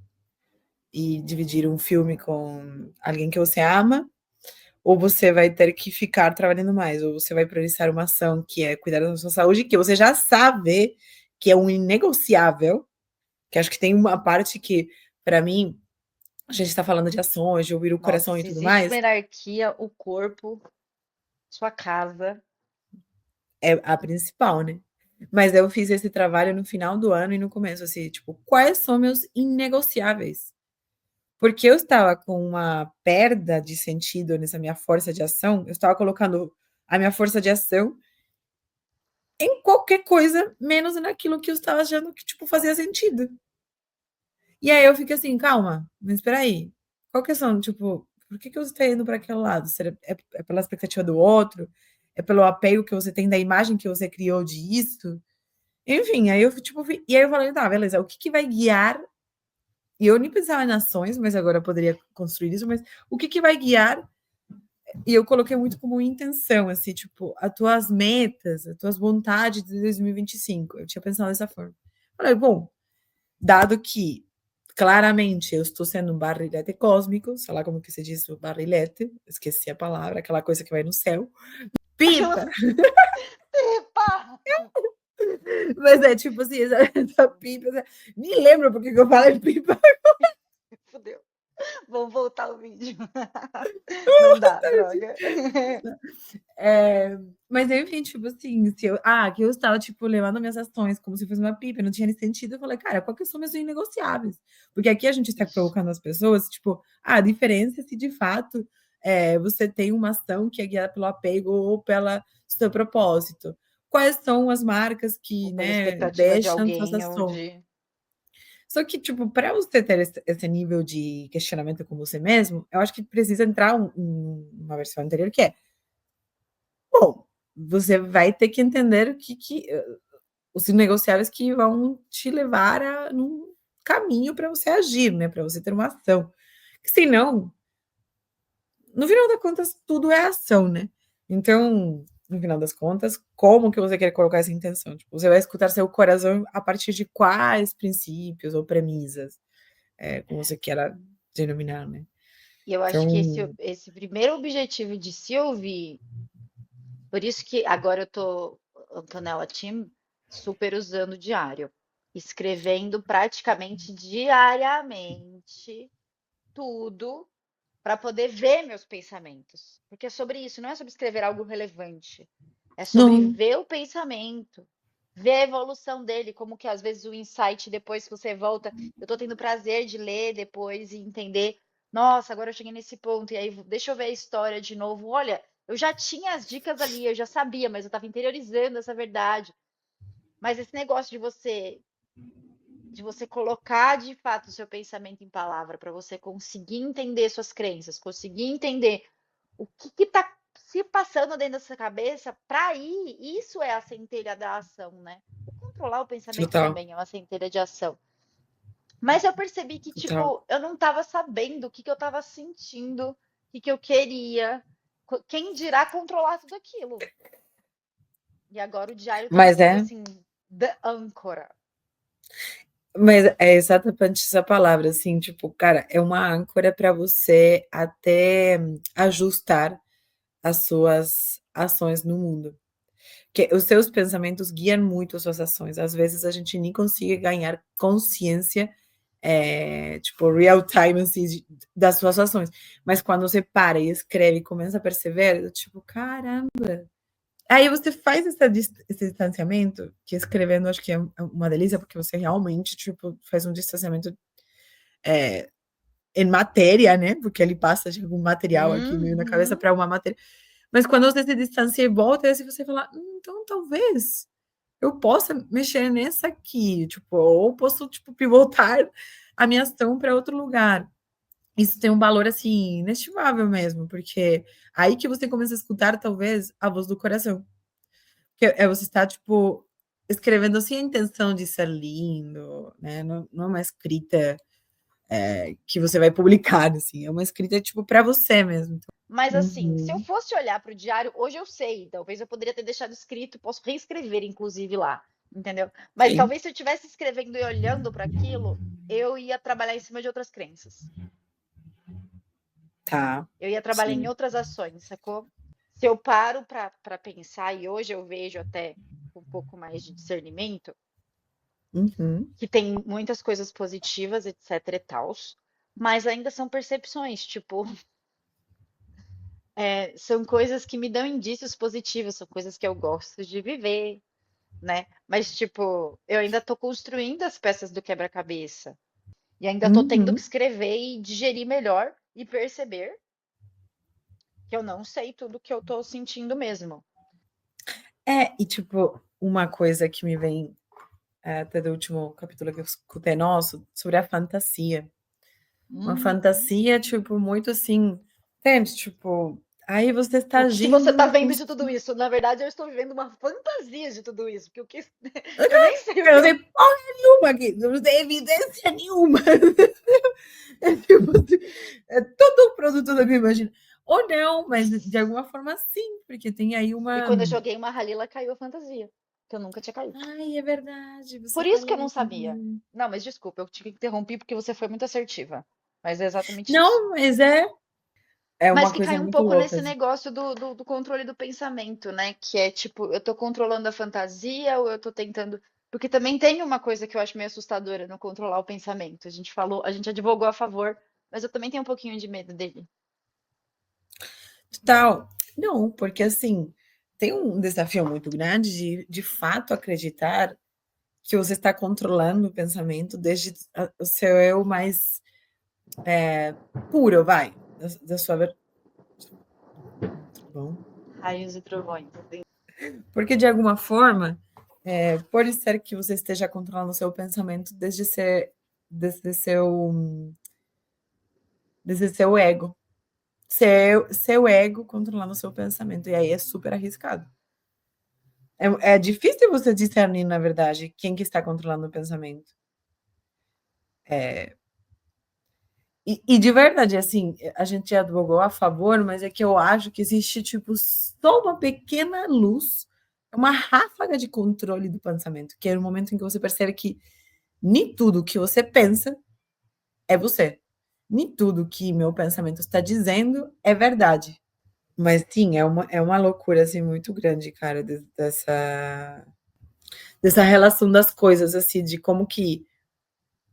S1: e dividir um filme com alguém que você ama, ou você vai ter que ficar trabalhando mais, ou você vai priorizar uma ação que é cuidar da sua saúde, que você já sabe que é um inegociável, que acho que tem uma parte que, para mim, a gente está falando de ações, de ouvir o
S2: Nossa,
S1: coração e
S2: se
S1: tudo
S2: existe uma
S1: mais,
S2: hierarquia, o corpo, sua casa.
S1: é a principal, né? Mas eu fiz esse trabalho no final do ano e no começo, assim, tipo, quais são meus inegociáveis? Porque eu estava com uma perda de sentido nessa minha força de ação, eu estava colocando a minha força de ação em qualquer coisa, menos naquilo que eu estava achando que, tipo, fazia sentido. E aí eu fico assim, calma, mas espera aí, qual que são, tipo, por que que você está indo para aquele lado? Será é pela expectativa do outro? É pelo apego que você tem da imagem que você criou disso? Enfim, aí eu, tipo, e aí eu falei, tá, beleza, o que que vai guiar? E eu nem pensava em ações, mas agora eu poderia construir isso, mas o que que vai guiar? E eu coloquei muito como intenção, assim, tipo, as tuas metas, as tuas vontades de 2025. Eu tinha pensado dessa forma. Falei, bom, dado que claramente eu estou sendo um barrilete cósmico, sei lá como que se diz o barrilete, esqueci a palavra, aquela coisa que vai no céu. Pipa!
S2: Epa!
S1: Mas é tipo assim, essa pipa. Me lembro porque que eu falei pipa.
S2: Fudeu. Vamos voltar ao vídeo. Não dá, droga.
S1: É, mas enfim, tipo assim, se eu, que eu estava, tipo, levando minhas ações como se fosse uma pipa, não tinha nem sentido. Eu falei, cara, qual que são meus inegociáveis? Porque aqui a gente está
S2: Ixi.
S1: provocando as pessoas, tipo, a diferença é se de fato você tem uma ação que é guiada pelo apego ou pelo seu propósito. Quais são as marcas
S2: Ou
S1: que,
S2: pela
S1: né,
S2: expectativa de
S1: deixam suas
S2: alguém, ou
S1: ações?
S2: de.
S1: Só que, tipo, para você ter esse nível de questionamento com você mesmo, eu acho que precisa entrar uma versão anterior que é, bom, você vai ter que entender o os negociáveis que vão te levar a num caminho para você agir, né, para você ter uma ação. Que senão, no final das contas, tudo é ação, né. Então, no final das contas, como que você quer colocar essa intenção? Tipo, você vai escutar seu coração a partir de quais princípios ou premissas, como você queira denominar, né.
S2: E eu acho que
S1: Então
S2: esse primeiro objetivo de se ouvir, por isso que agora eu tô, Antonella Tim, super usando o diário, escrevendo praticamente diariamente tudo para poder ver meus pensamentos. Porque é sobre isso, não é sobre escrever algo relevante. É sobre
S1: não,
S2: ver o pensamento, ver a evolução dele, como que às vezes o insight depois que você volta, eu tô tendo prazer de ler depois e entender, nossa, agora eu cheguei nesse ponto e aí deixa eu ver a história de novo. Olha, eu já tinha as dicas ali, eu já sabia, mas eu estava interiorizando essa verdade. Mas esse negócio de você colocar de fato o seu pensamento em palavra, para você conseguir entender suas crenças, conseguir entender o que está se passando dentro dessa cabeça, para aí, isso é a centelha da ação, né? O controlar o pensamento
S1: total,
S2: também é uma centelha de ação. Mas eu percebi que,
S1: total.
S2: tipo, eu não estava sabendo o que eu estava sentindo, o que eu queria. Quem dirá controlar tudo aquilo? E agora o diário está
S1: Mas
S2: sendo,
S1: é
S2: assim, the âncora.
S1: Mas é exatamente essa palavra, assim, tipo, cara, é uma âncora para você até ajustar as suas ações no mundo. Que os seus pensamentos guiam muito as suas ações. Às vezes a gente nem consegue ganhar consciência, tipo, real time, assim, das suas ações. Mas quando você para e escreve e começa a perceber, tipo, caramba. Aí você faz esse distanciamento, que escrevendo acho que é uma delícia, porque você realmente, tipo, faz um distanciamento em matéria, né? Porque ele passa de algum material aqui meio na cabeça
S2: Uhum.
S1: para uma matéria. Mas quando você se distancia e volta, aí você fala, então talvez eu possa mexer nessa aqui, tipo, ou posso, tipo, pivotar a minha ação para outro lugar. Isso tem um valor, assim, inestimável mesmo, porque aí que você começa a escutar, talvez, a voz do coração. Que é você estar, tipo, escrevendo sem a intenção de ser lindo, né? Não é uma escrita que você vai publicar, assim, é uma escrita, tipo, para você mesmo.
S2: Mas assim, se eu
S1: Uhum.
S2: fosse olhar para o diário, hoje eu sei, talvez eu poderia ter deixado escrito, posso reescrever inclusive lá, entendeu? Mas
S1: Sim,
S2: talvez se eu estivesse escrevendo e olhando para aquilo, eu ia trabalhar em cima de outras crenças.
S1: tá,
S2: Eu ia trabalhar em
S1: sim.
S2: outras ações, sacou? Se eu paro para pensar, e hoje eu vejo até com um pouco mais de discernimento,
S1: Uhum,
S2: que tem muitas coisas positivas, etc e tals, mas ainda são percepções, tipo, são coisas que me dão indícios positivos, são coisas que eu gosto de viver, né? Mas, tipo, eu ainda tô construindo as peças do quebra-cabeça. E ainda tô tendo que
S1: uhum.
S2: escrever e digerir melhor e perceber que eu não sei tudo que eu tô sentindo mesmo.
S1: E tipo, uma coisa que me vem até do último capítulo que eu escutei nosso, sobre a fantasia. Uma
S2: Hum.
S1: fantasia, tipo, muito assim, entende? Tipo, aí você está
S2: O que você tá
S1: agindo
S2: vendo
S1: como
S2: de
S1: se
S2: tudo isso? Na verdade, eu estou vivendo uma fantasia de tudo isso, porque o que eu nem sei o
S1: eu
S2: que
S1: não
S2: eu.
S1: sei porra nenhuma aqui, não tem evidência nenhuma. É tipo, é todo o produto da minha imaginação. Ou não, mas de alguma forma sim, porque tem aí
S2: E
S1: uma.
S2: quando eu joguei uma Halila, caiu a fantasia, que eu nunca tinha caído.
S1: Ai, é verdade, você
S2: Por isso que eu não
S1: falou.
S2: sabia. Não, mas desculpa, eu te interrompi porque você foi muito assertiva. Mas é exatamente isso.
S1: Não, mas é
S2: Mas
S1: uma
S2: que
S1: coisa
S2: cai um
S1: muito
S2: pouco
S1: louca.
S2: nesse negócio do controle do pensamento, né? Que é tipo, eu tô controlando a fantasia ou eu tô tentando. Porque também tem uma coisa que eu acho meio assustadora no controlar o pensamento. A gente falou, a gente advogou a favor, mas eu também tenho um pouquinho de medo dele.
S1: Total. Não, porque assim, tem um desafio muito grande de fato acreditar que você está controlando o pensamento desde o seu eu mais puro, vai, da sua. Muito bom.
S2: Raios e trovões. Assim.
S1: Porque de alguma forma, pode ser que você esteja controlando o seu pensamento desde seu ego. Seu ego controlando o seu pensamento. E aí é super arriscado. É difícil você discernir, na verdade, quem que está controlando o pensamento. E de verdade, assim, a gente advogou a favor, mas é que eu acho que existe, tipo, só uma pequena luz, uma ráfaga de controle do pensamento, que é o momento em que você percebe que nem tudo que você pensa é você. Nem tudo que meu pensamento está dizendo é verdade. Mas sim, é uma loucura, assim, muito grande, cara, dessa relação das coisas, assim, de como que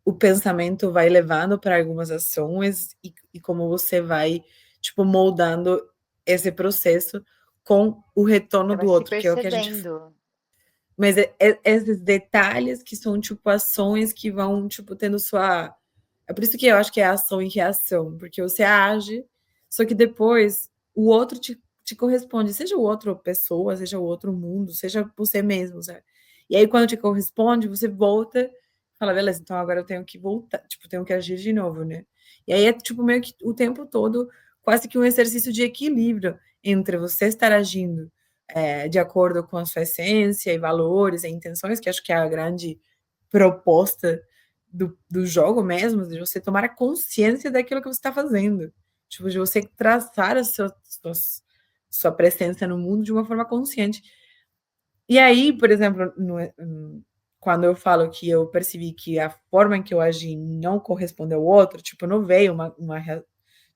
S1: o pensamento vai levando para algumas ações e como você vai, tipo, moldando esse processo com o retorno
S2: Você vai
S1: do
S2: se
S1: outro, que é o que a gente.
S2: percebendo.
S1: Mas esses detalhes que são, tipo, ações que vão, tipo, tendo sua. É por isso que eu acho que é ação e reação, porque você age, só que depois o outro te corresponde, seja o outro pessoa, seja o outro mundo, seja você mesmo, sabe? E aí, quando te corresponde, você volta e fala, beleza, então agora eu tenho que voltar, tipo, tenho que agir de novo, né? E aí é, tipo, meio que o tempo todo, quase que um exercício de equilíbrio entre você estar agindo de acordo com a sua essência e valores e intenções, que acho que é a grande proposta do jogo mesmo, de você tomar a consciência daquilo que você está fazendo. Tipo, de você traçar sua presença no mundo de uma forma consciente. E aí, por exemplo, quando eu falo que eu percebi que a forma em que eu agi não correspondeu ao outro, tipo, não veio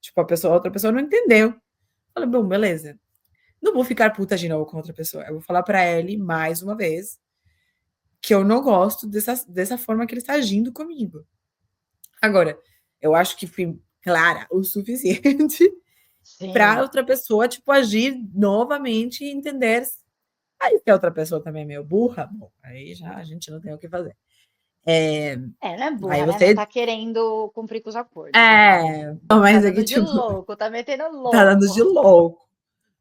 S1: tipo, outra pessoa não entendeu. Eu falei, bom, beleza. Não vou ficar puta de novo com outra pessoa. Eu vou falar pra ele mais uma vez que eu não gosto dessa forma que ele está agindo comigo. Agora, eu acho que fui clara o suficiente para
S2: Sim.
S1: outra pessoa, tipo, agir novamente e entender. Aí, se a outra pessoa também é meio burra, bom, aí já a gente não tem o que fazer. É,
S2: É, não é
S1: aí
S2: burra, né? Não
S1: você.
S2: tá querendo cumprir com os acordos. Tá
S1: Mas é que,
S2: dando de
S1: tipo,
S2: louco, tá metendo
S1: tá dando
S2: louco.
S1: de louco.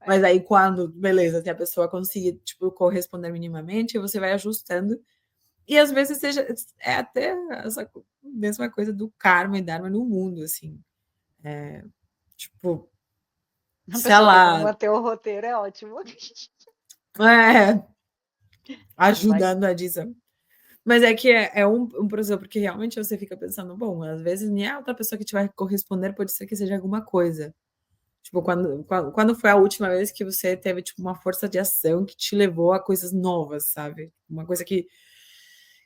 S1: Mas
S2: É.
S1: aí, quando, beleza, se a pessoa conseguir, tipo, corresponder minimamente, você vai ajustando. E às vezes seja, é até essa mesma coisa do karma e dharma no mundo, assim. Tipo,
S2: A
S1: sei
S2: pessoa tentando
S1: lá,
S2: manter o roteiro é ótimo.
S1: é,
S2: Vai.
S1: ajudando a dizer. Mas é que é um processo, porque realmente você fica pensando, bom, às vezes nem a outra pessoa que te vai corresponder pode ser que seja alguma coisa. Tipo, quando foi a última vez que você teve, tipo, uma força de ação que te levou a coisas novas, sabe? Uma coisa que,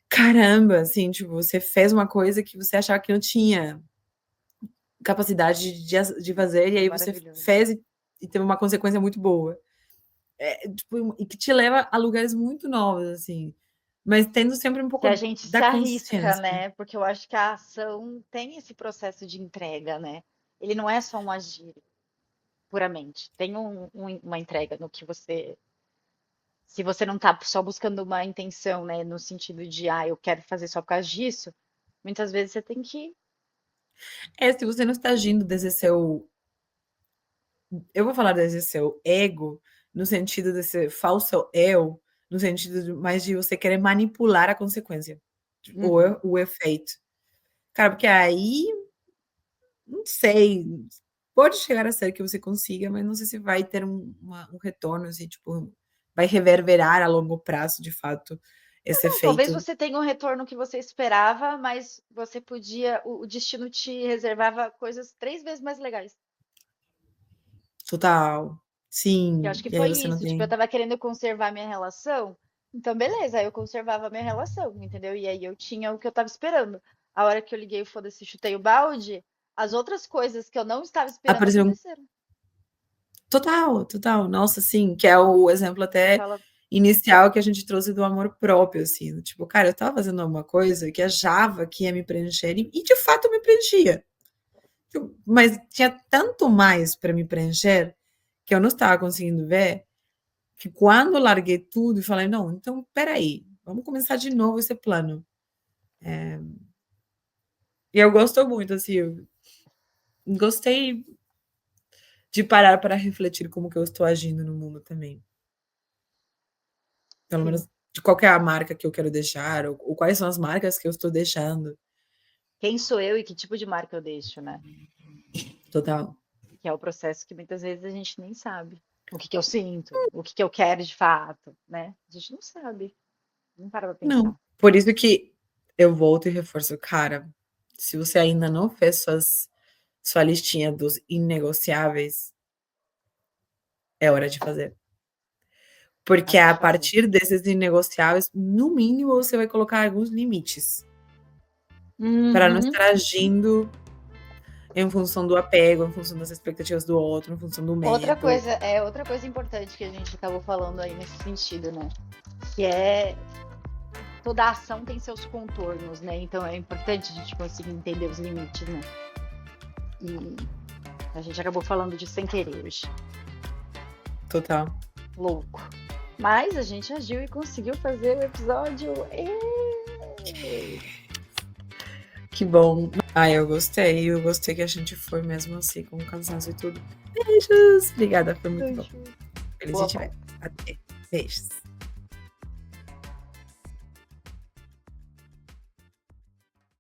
S1: caramba, assim, tipo, você fez uma coisa que você achava que não tinha capacidade de fazer, e
S2: É
S1: aí você
S2: maravilhoso.
S1: fez e teve uma consequência muito boa. Tipo, e que te leva a lugares muito novos, assim. Mas tendo sempre um
S2: Que a
S1: pouco
S2: gente
S1: da
S2: se arrisca,
S1: consciência.
S2: né? Porque eu acho que a ação tem esse processo de entrega, né? Ele não é só um agir puramente. Tem uma entrega no que você. Se você não tá só buscando uma intenção, né? No sentido de, ah, eu quero fazer só por causa disso, muitas vezes você tem que.
S1: Se você não está agindo desde seu. Eu vou falar desde seu ego, no sentido desse falso eu, no sentido mais de você querer manipular a consequência, ou
S2: Uhum.
S1: o efeito. Cara, porque aí, não sei, pode chegar a ser que você consiga, mas não sei se vai ter um retorno, assim, tipo, vai reverberar a longo prazo, de fato, esse
S2: Não, talvez
S1: efeito.
S2: você tenha um retorno que você esperava, mas você podia, o destino te reservava coisas 3 vezes mais legais.
S1: Total.
S2: Eu
S1: Sim,
S2: acho que
S1: e aí
S2: foi
S1: você não
S2: isso, tipo, eu
S1: tem
S2: estava querendo conservar minha relação, então beleza, aí eu conservava a minha relação, entendeu? E aí eu tinha o que eu estava esperando. A hora que eu liguei o foda-se, e chutei o balde, as outras coisas que eu não estava esperando
S1: apareceram.
S2: aconteceram.
S1: Total, total. Nossa, sim, que é o exemplo até
S2: Aquela,
S1: inicial que a gente trouxe do amor próprio, assim, do tipo, cara, eu estava fazendo alguma coisa que achava que ia me preencher e de fato me preenchia. Mas tinha tanto mais para me preencher que eu não estava conseguindo ver, que quando eu larguei tudo e falei: "Não, então espera aí, vamos começar de novo esse plano". E eu gosto muito, assim, eu gostei de parar para refletir como que eu estou agindo no mundo também. Pelo
S2: sim,
S1: menos de qual que é a marca que eu quero deixar, ou quais são as marcas que eu estou deixando.
S2: quem sou eu e que tipo de marca eu deixo, né?
S1: Total.
S2: Que é o processo que muitas vezes a gente nem sabe. O que que eu sinto, o que que eu quero de fato, né? A gente não sabe, não para pra
S1: Não.
S2: pensar.
S1: Por isso que eu volto e reforço, cara, se você ainda não fez sua listinha dos inegociáveis, é hora de fazer. Porque
S2: Hora
S1: a
S2: de fazer.
S1: partir desses inegociáveis, no mínimo, você vai colocar alguns limites, para não
S2: Uhum.
S1: estar agindo em função do apego, em função das expectativas do outro, em função do medo.
S2: Outra coisa importante que a gente acabou falando aí nesse sentido, né? Que é toda ação tem seus contornos, né? Então é importante a gente conseguir entender os limites, né? E a gente acabou falando disso sem querer hoje.
S1: Total.
S2: Louco. Mas a gente agiu e conseguiu fazer o episódio. Êêê!
S1: Que bom. Ah, eu gostei que a gente foi mesmo assim, com cansaço e tudo. Beijos! Obrigada, foi muito bom.
S2: Beijo.
S1: Feliz de
S2: Boa
S1: te ver.
S2: pauta.
S1: Até. Beijos.